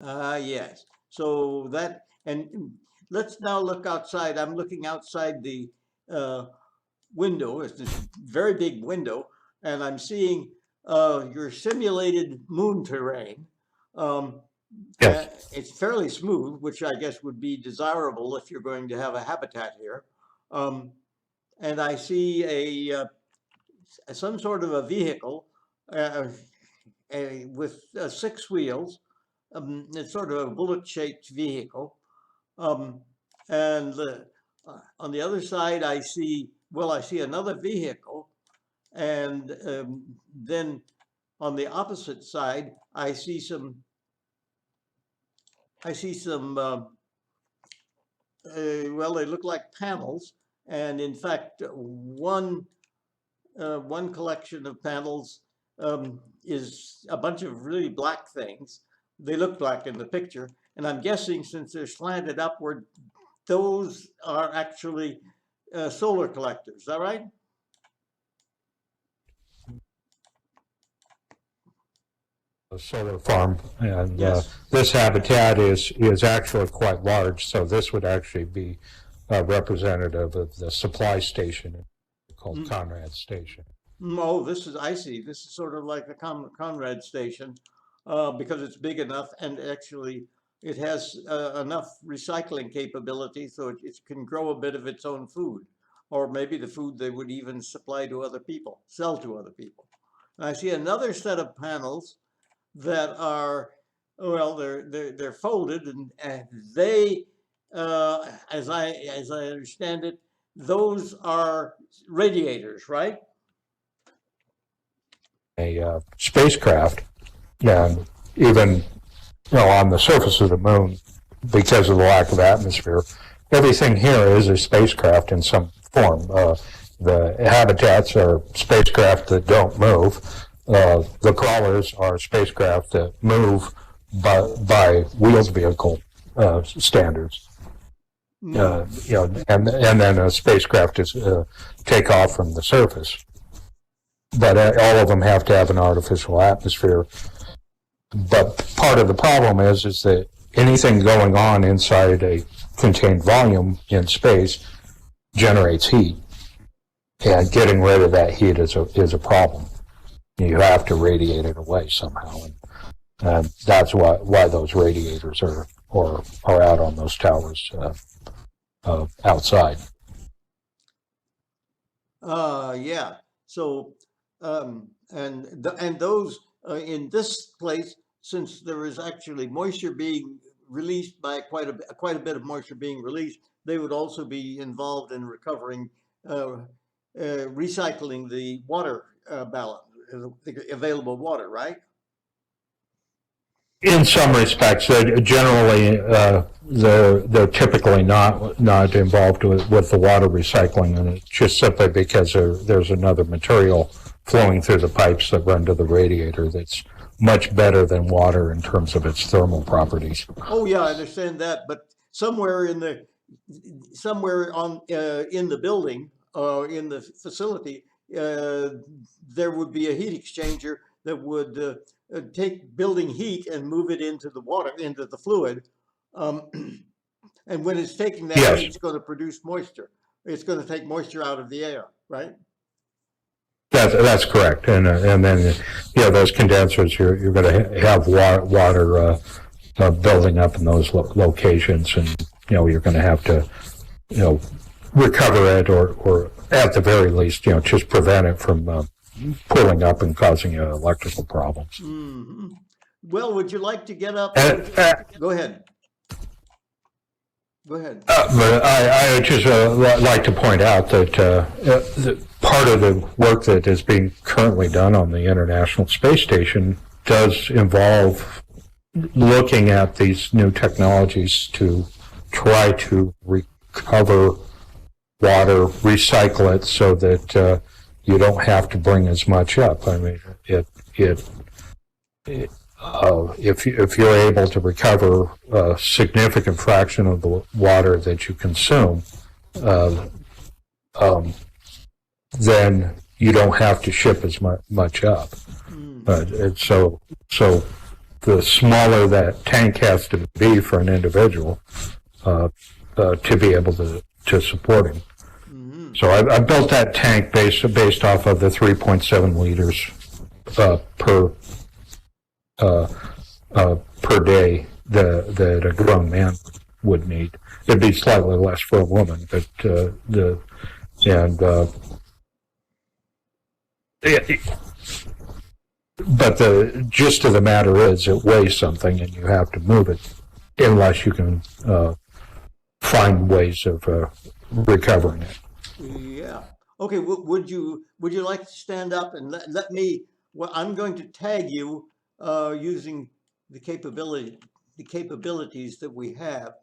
Yes. So that, and let's now look outside. I'm looking outside the uh, window. It's this very big window, and I'm seeing your simulated moon terrain. Um, Yes. it's fairly smooth, which I guess would be desirable if you're going to have a habitat here. Um, and I see some sort of a vehicle uh, with six wheels. It's sort of a bullet-shaped vehicle. Um, and on the other side, I see another vehicle. And then on the opposite side, I see some, well, they look like panels. And in fact, one collection of panels is a bunch of really black things. They look black in the picture. And I'm guessing since they're slanted upward, those are actually solar collectors. Is that right? A solar farm, and Yes. this habitat is actually quite large. So this would actually be representative of the supply station called Mm. Conrad Station. Oh, I see. This is sort of like a Conrad station because it's big enough and actually it has enough recycling capability so it can grow a bit of its own food, or maybe the food they would even supply to other people, sell to other people. And I see another set of panels that are, well, they're folded and they, as I understand it, those are radiators, right? A spacecraft, and even on the surface of the moon, because of the lack of atmosphere, everything here is a spacecraft in some form. The habitats are spacecraft that don't move. The crawlers are spacecraft that move by wheeled vehicle standards. Mm. And then a spacecraft is take off from the surface. But all of them have to have an artificial atmosphere. But part of the problem is that anything going on inside a contained volume in space generates heat, and getting rid of that heat is a problem. You have to radiate it away somehow, and that's why those radiators are out on those towers outside. Yeah. So, and those in this place, since there is actually moisture being released by quite a bit of moisture being released, they would also be involved in recovering, recycling the water balance, the available water, right? In some respects, generally they're typically not involved with the water recycling, and it's just simply because there's another material flowing through the pipes that run to the radiator that's much better than water in terms of its thermal properties. Oh yeah, I understand that, but somewhere on in the building in the facility, uh, there would be a heat exchanger that would take building heat and move it into the water, into the fluid. Um, and when it's taking that heat, Yes, it's going to produce moisture. It's going to take moisture out of the air, right? that's correct, and then those condensers you're going to have water building up in those locations, and you're going to have to recover it, or at the very least just prevent it from pulling up and causing you electrical problems. Hmm. Well, would you like to get up? And, Go ahead. Go ahead. but I would just like to point out that part of the work that is being currently done on the International Space Station does involve looking at these new technologies to try to recover water, recycle it so that you don't have to bring as much up. I mean, if you're able to recover a significant fraction of the water that you consume, uh, um, then you don't have to ship as much up. Mm. And so the smaller that tank has to be for an individual to be able to support him. Mm-hmm. So I built that tank based off of the 3.7 liters per day that a grown man would need. It'd be slightly less for a woman, but but the gist of the matter is it weighs something and you have to move it unless you can find ways of recovering it. Yeah. Okay. Would you like to stand up and let me? Well, I'm going to tag you using the capabilities that we have.